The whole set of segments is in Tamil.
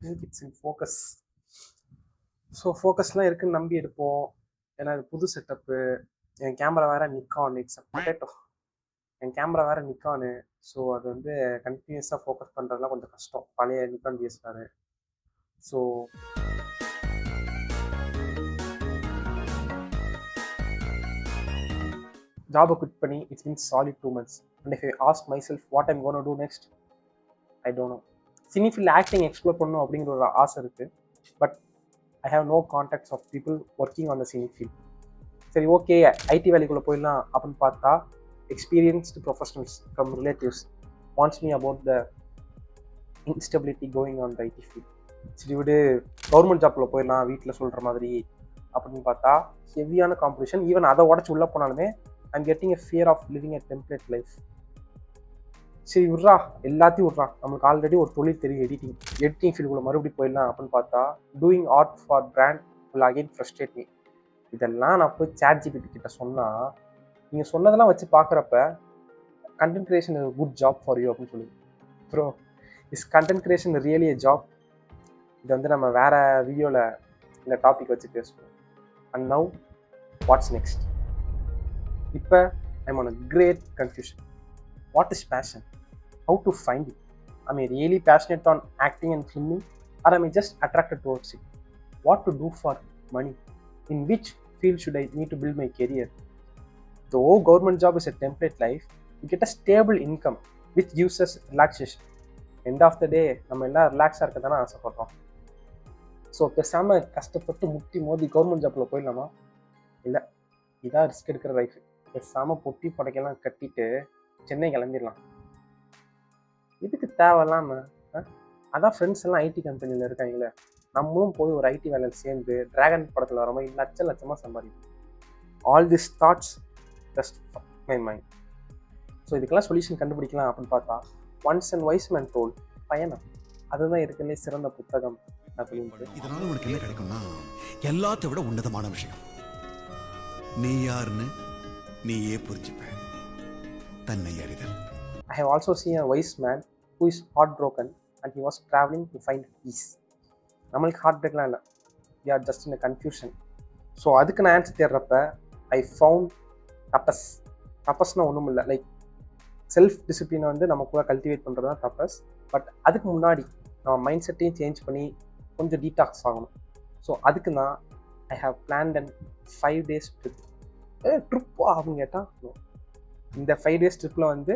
Think it's in focus. So ஃபோக்கஸ்லாம் இருக்குன்னு நம்பி எடுப்போம். ஏன்னா இது புது செட்டப்பு. என் கேமரா வேற நிக்கான், இட்ஸ் அ பொட்டேட்டோ. என் கேமரா வேற நிக்கானு. ஸோ அது வந்து கண்டினியூஸாக ஃபோக்கஸ் பண்ணுறதுலாம் கொஞ்சம் கஷ்டம், பழைய நிக்கான் டிஎஸ்எல்ஆர். ஸோ ஜாபை குவிட் பண்ணி it's means solid 2 months. And if I ask my self what I'm gonna do next, I don't know. Cine field acting explore பண்ணணும் அப்படிங்கிற ஒரு ஆசை இருக்குது. But I have no contacts of people working on the cine field. சரி, ஓகே, ஐடி வேலைக்குள்ளே போயிடலாம் அப்படின்னு பார்த்தா experienced professionals from relatives wants me about the instability going on the IT field. சரி விடு, கவர்மெண்ட் ஜாப்பில் போயிடலாம் வீட்டில் சொல்கிற மாதிரி அப்படின்னு பார்த்தா ஹெவியான காம்படிஷன். ஈவன் அதை உடச்சி உள்ளே போனாலுமே I'm getting a fear of living a template life. சரி விட்றா, எல்லாத்தையும் விட்றா, நம்மளுக்கு ஆல்ரெடி ஒரு தொழில் தெரியும், எடிட்டிங் ஃபீல்டுக்குள்ளே மறுபடியும் போயிடலாம் அப்படின்னு பார்த்தா doing art for brand will again frustrate me. இதெல்லாம் நான் போய் ChatGPT கிட்ட சொன்னால் நீங்கள் சொன்னதெல்லாம் வச்சு பார்க்குறப்ப content creation is good job for you அப்படின்னு சொல்லுது. Bro, is content creation really a job? இது வந்து நம்ம வேற வீடியோவில் இந்த டாபிக் வச்சு பேசுவோம். And now what's next? இப்போ I'm on a great confusion. What is passion? How to find it? I mean really passionate on acting and filming, or I mean just attracted towards it? What to do for money? In which field should I need to build my career? Though government job is a template life, you get a stable income which gives us relaxation. End of the day, நம்ம எல்லாம் ரிலாக்ஸாக இருக்க தானே ஆசைப்படுறோம். ஸோ பேசாமல் கஷ்டப்பட்டு முட்டி மோதி கவர்மெண்ட் ஜாப்பில் போயிடலாமா? இல்லை, இதான் ரிஸ்க் எடுக்கிற லைஃப். பேசாமல் பொட்டி புடைக்கெல்லாம் கட்டிட்டு சென்னை கிளம்பிடலாம். இதுக்கு தேவையில்லாமல் அதான் ஃப்ரெண்ட்ஸ் எல்லாம் ஐடி கம்பெனியில் இருக்காங்களே, நம்மளும் போய் ஒரு ஐடி வேலையில் சேர்ந்து டிராகன் படத்தில் வர மாதிரி லட்சமாக சம்பாதிக்கும். All this thoughts just my mind. So இதுக்கெல்லாம் சொல்யூஷன் கண்டுபிடிக்கலாம் அப்படின்னு பார்த்தா ஒன்ஸ் அண்ட் வைஸ் மேன் டோல் பயணம், அதுதான் இருக்கிறதுலே சிறந்த புத்தகம் அப்படின்னு. இதனால உனக்கு என்ன கிடைக்கும்னா எல்லாத்தை விட உன்னதமான விஷயம், நீ யாருன்னு நீயே புரிஞ்சுப்ப, தன்னை அறிதல். I have also seen a wise man who is heartbroken and he was traveling to find peace. நம்மளுக்கு ஹார்ட் பிரேக்லாம் இல்லை, we are just in a confusion. So அதுக்கு நான் ஆன்சர் தேடுறப்ப ஐ ஃபவுண்ட் தபஸ். தபஸ்னால் ஒன்றும் இல்லை, லைக் செல்ஃப் டிசிப்ளினை வந்து நமக்குள்ளே கல்டிவேட் பண்ணுறது தான் தபஸ். பட் அதுக்கு முன்னாடி நம்ம மைண்ட் செட்டையும் சேஞ்ச் பண்ணி கொஞ்சம் டீடாக்ஸ் ஆகணும். ஸோ அதுக்கு நான் I have planned and 5 days trip. ட்ரிப்பா அப்படின்னு கேட்டால் இந்த 5 days ட்ரிப்பில் வந்து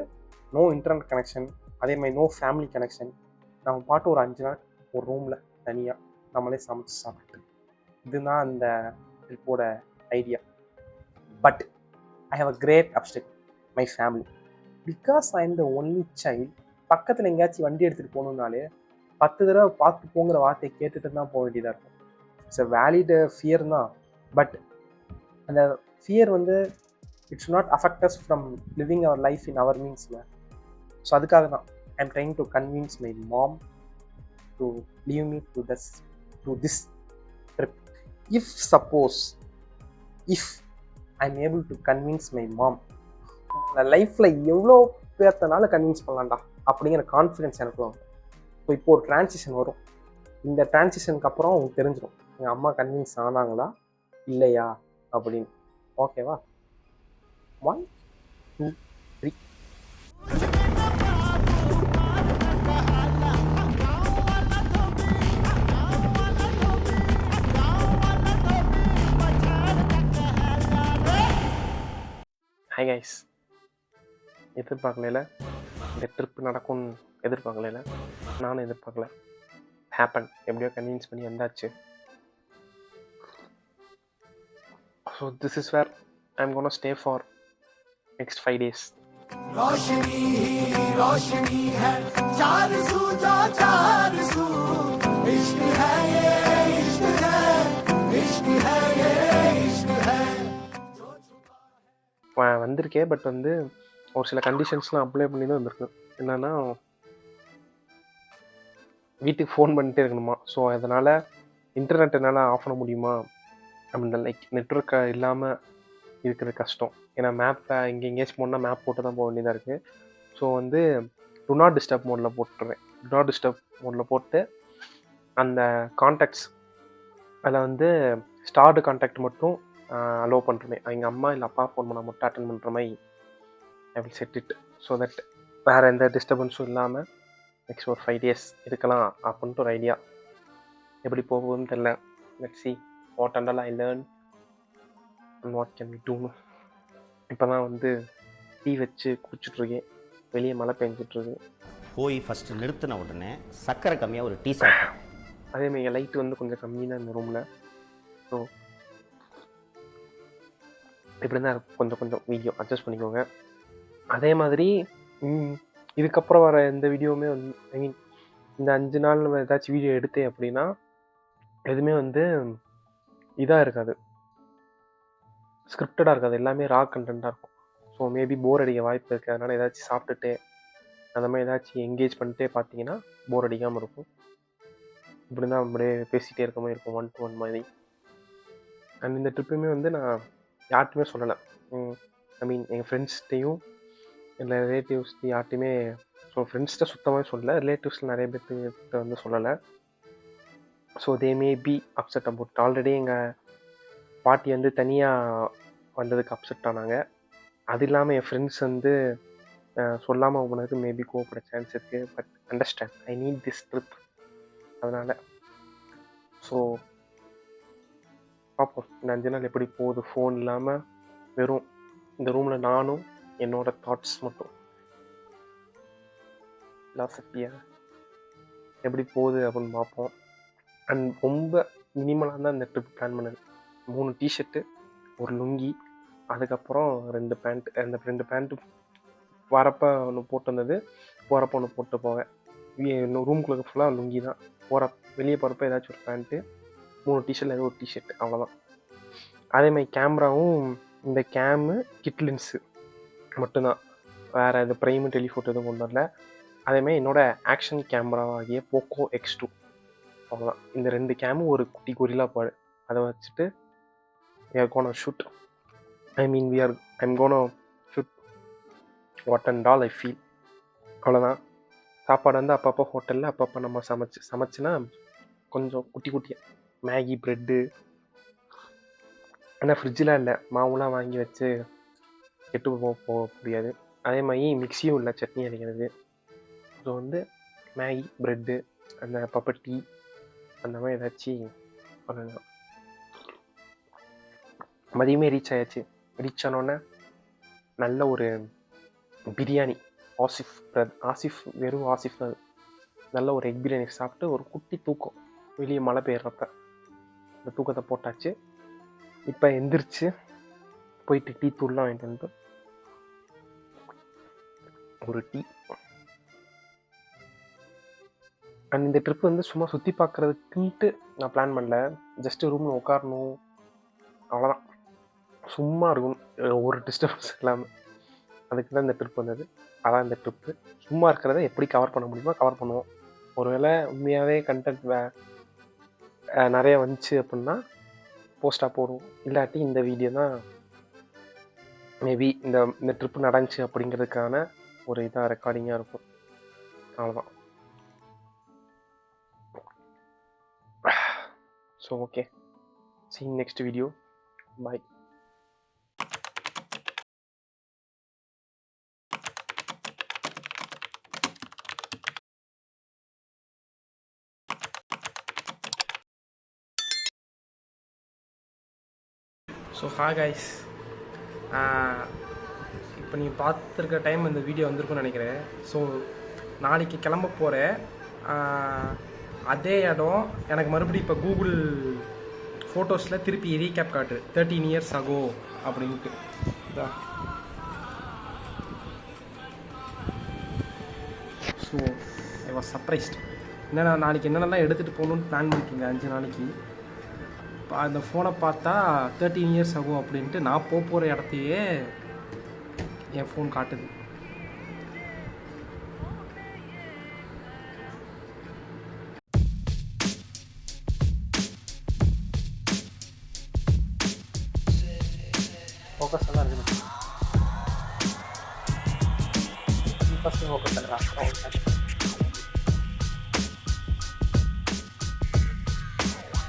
நோ இன்டர்நெட் கனெக்ஷன், அதே மாதிரி நோ ஃபேமிலி கனெக்ஷன். நம்ம பாட்டு ஒரு 5 நாள் ஒரு ரூமில் தனியாக நம்மளே சமைச்சு சாப்பிட்டு, இதுதான் அந்த ட்ரிப்போட idea. But I have a great update, my family. Because I am the only child, பக்கத்தில் எங்கேயாச்சும் வண்டி எடுத்துகிட்டு போகணுன்னாலே 10 தடவை பார்த்து போங்கிற வார்த்தையை கேட்டுட்டு தான் போக வேண்டியதாக இருக்கும். இட்ஸ் அ வேலிட் ஃபியர் தான். பட் அந்த ஃபியர் வந்து it should not affect us from living our life in our மீன்ஸில். ஸோ அதுக்காக தான் I am trying to convince my mom to leave me to this trip. If I'm able to convince my mom, லைஃப்பில் எவ்வளோ பேர்த்தனால கன்வின்ஸ் பண்ணலாம்டா அப்படிங்கிற கான்ஃபிடென்ஸ் எனக்கு வரும். இப்போ ஒரு டிரான்சிஷன் வரும். இந்த டிரான்சிஷனுக்கு அப்புறம் உங்களுக்கு தெரிஞ்சிடும் எங்கள் அம்மா கன்வின்ஸ் ஆனாங்களா இல்லையா அப்படின்னு. ஓகேவா? 1 2 3. ஹை கைஸ், எதிர்பார்க்கல இந்த ட்ரிப் நடக்கும்னு எதிர்பார்க்கல, நானும் எதிர்பார்க்கல. ஹேப்பன், எப்படியோ கன்வின்ஸ் பண்ணி வந்தாச்சு. So this is where I am gonna stay for next 5 days. வந்திருக்கேன். பட் வந்து ஒரு சில கண்டிஷன்ஸ்லாம் அப்ளை பண்ணி தான் வந்திருக்கேன். என்னென்னா வீட்டுக்கு ஃபோன் பண்ணிட்டே இருக்கணுமா. ஸோ அதனால் இன்டர்நெட் என்னால் ஆஃப் பண்ண முடியுமா அப்படின்ற, லைக் நெட்ஒர்க் இல்லாமல் இருக்கிறது கஷ்டம். ஏன்னா மேப்பை எங்கேயாச்சும் போனால் மேப் போட்டு தான் போக வேண்டியதாக இருக்குது. ஸோ வந்து டு நாட் டிஸ்டர்ப் மோடில் போட்டுருவேன். டு நாட் டிஸ்டர்ப் மோடில் போட்டு அந்த கான்டாக்ட்ஸ் அதில் வந்து ஸ்டார்டு கான்டாக்ட் மட்டும் அலோவ் பண்ணுறமே, எங்கள் அம்மா இல்லை அப்பா ஃபோன் பண்ணால் மட்டும் அட்டன் பண்ணுற மாதிரி I will set it. So that வேறு எந்த டிஸ்டர்பன்ஸும் இல்லாமல் நெக்ஸ்ட் ஒரு 5 days இருக்கலாம் அப்படின்ட்டு ஒரு ஐடியா. எப்படி போகுதுன்னு தெரில. Let's see what and all I learn and what can we do. இப்போ தான் வந்து டீ வச்சு குடிச்சிட்ருக்கேன். வெளியே மழை பெஞ்சிட்ருக்கு. போய் ஃபஸ்ட்டு நிறுத்தின உடனே சர்க்கரை கம்மியாக ஒரு டீ சாப்பிட்டேன். அதேமாதிரி லைட் வந்து கொஞ்சம் கம்மி தான் இந்த ரூமில். ஸோ இப்படி தான் கொஞ்சம் வீடியோ அட்ஜஸ்ட் பண்ணிக்கோங்க. அதே மாதிரி இதுக்கப்புறம் வர எந்த வீடியோவுமே வந்து ஐ மீன் இந்த 5 நாள் நம்ம ஏதாச்சும் வீடியோ எடுத்தேன் அப்படின்னா எதுவுமே வந்து இதாக இருக்காது, ஸ்கிரிப்டடாக இருக்காது, எல்லாமே ரா கண்டென்ட்டாக இருக்கும். ஸோ மேபி போர் அடிக்க வாய்ப்பு இருக்குது. அதனால் ஏதாச்சும் சாப்பிட்டுட்டு அந்த மாதிரி ஏதாச்சும் என்கேஜ் பண்ணிட்டே பார்த்தீங்கன்னா போர் அடிக்காமல் இருக்கும். இப்படி தான் அப்படியே பேசிகிட்டே இருக்க மாதிரி இருக்கும், 1-to-1 மாதிரி. அண்ட் இந்த ட்ரிப்புமே வந்து நான் யார்ட்டுமே சொல்லலை. ஐ மீன் எங்கள் ஃப்ரெண்ட்ஸ்கிட்டையும் இல்லை ரிலேட்டிவ்ஸ்க்கு யார்ட்டையுமே. ஸோ ஃப்ரெண்ட்ஸ்கிட்ட சுத்தமாக சொல்லலை, ரிலேட்டிவ்ஸில் நிறைய பேர்த்துக்கிட்ட வந்து சொல்லலை. So they may be upset about. Already எங்கள் பாட்டி வந்து தனியாக வந்ததுக்கு அப்செட் ஆனாங்க. அது இல்லாமல் என் ஃப்ரெண்ட்ஸ் வந்து சொல்லாமல் போனதுக்கு மேபி கோவப்பட சான்ஸ் இருக்குது. But understand, I need this trip. அதனால் ஸோ பார்ப்போம் இந்த 5 நாள் எப்படி போகுது. ஃபோன் இல்லாமல் வெறும் இந்த ரூமில் நானும் என்னோடய தாட்ஸ் மட்டும். ஃபிலாசபியாக எப்படி போகுது அப்படின்னு பார்ப்போம். அண்ட் ரொம்ப மினிமலாக தான் இந்த ட்ரிப் பிளான் பண்ணது. 3 டிஷர்ட்டு, ஒரு லுங்கி, அதுக்கப்புறம் 2 பேண்ட். அந்த 2 பேண்ட்டு வரப்போ ஒன்று போட்டு வந்தது, போகிறப்ப ஒன்று போட்டு போவேன். இன்னும் ரூம்குள்ளே ஃபுல்லாக லுங்கி தான். வெளியே போகிறப்ப ஏதாச்சும் ஒரு பேண்ட்டு, 3 டிஷர்ட்டில் ஏதோ ஒரு டிஷர்ட், அவ்வளோதான். அதேமாதிரி கேமராவும் இந்த கேமு கிட்லின்ஸு மட்டும்தான், வேறு இது ப்ரைமு டெலிஃபோட்டோ எதுவும் கொண்டு வரல. அதேமாதிரி என்னோடய ஆக்ஷன் கேமராவாகிய போக்கோ X2, அவ்வளோதான். இந்த 2 கேமும் ஒரு குட்டி கொரில்லா பாடு, அதை வச்சுட்டு we are gonna shoot. I mean I'm gonna shoot what and all I feel. அவ்வளோதான். சாப்பாடு வந்து அப்பப்போ ஹோட்டலில் அப்பப்போ நம்ம சமைச்சுன்னா கொஞ்சம் குட்டியாக மேகி, ப்ரெட்டு. ஆனால் ஃப்ரிட்ஜில் இல்லை, மாவுலாம் வாங்கி வச்சு கெட்டு போக முடியாது. அதே மாதிரி மிக்சியும் இல்லை சட்னி அரைக்கிறது. ஸோ வந்து மேகி, ப்ரெட்டு, அந்த அப்பப்போ டீ, அந்த மாதிரி ஏதாச்சும் பண்ணலாம். மதியமே ரீச் ஆயாச்சு. ரீச் ஆனோடனே நல்ல ஒரு பிரியாணி, ஆசிஃப் வெறும் ஆசிஃப் தான், நல்ல ஒரு எக் பிரியாணி சாப்பிட்டு ஒரு குட்டி தூக்கம். வெளியே மழை பெய்யறப்ப இந்த தூக்கத்தை போட்டாச்சு. இப்போ எந்திரிச்சு போயிட்டு டீ தூள்லாம் வாங்கிட்டு வந்து ஒரு டீ. அண்ட் இந்த ட்ரிப் வந்து சும்மா சுற்றி பார்க்குறதுக்குன்ட்டு நான் பிளான் பண்ணல. ஜஸ்ட்டு ரூமில் உட்காரணும், அவ்வளோதான். சும்மா இருக்கும், ஒரு டிஸ்டர்பன்ஸ் இல்லாமல். அதுக்கு தான் இந்த ட்ரிப் வந்தது. அதான் இந்த ட்ரிப்பு. சும்மா இருக்கிறத எப்படி கவர் பண்ண முடியுமோ கவர் பண்ணுவோம். ஒருவேளை உண்மையாகவே கண்டென்ட் நிறைய வந்துச்சு அப்படின்னா போஸ்ட்டாக போடுவோம். இல்லாட்டி இந்த வீடியோ தான் மேபி இந்த ட்ரிப்பு நடந்துச்சு அப்படிங்கிறதுக்கான ஒரு இதாக ரெக்கார்டிங்காக இருக்கும். அவ்வளோதான். So okay, see you next video. Bye. So hi guys, இப்போ நீங்கள் பார்த்துருக்க டைம் இந்த வீடியோ வந்திருக்குன்னு நினைக்கிறேன். ஸோ நாளைக்கு கிளம்ப போகிறேன். அதே இடம் எனக்கு மறுபடியும் இப்போ கூகுள் ஃபோட்டோஸில் திருப்பி ரீகேப் காட்டு 13 years ago அப்படின்ட்டு. So I was surprised. என்னென்னா நாளைக்கு என்னென்னலாம் எடுத்துகிட்டு போகணுன்னு பிளான் பண்ணிட்டுருந்தேன் 5 நாளைக்கு. அந்த ஃபோனை பார்த்தா 13 years ஆகும் அப்படின்ட்டு நான் போகிற இடத்தையே என் ஃபோன் காட்டுது. ஃபோக்கஸ் எல்லாம் இருக்குது. ஃபஸ்ட்டு ஃபோக்கஸ் பண்ணுறான்.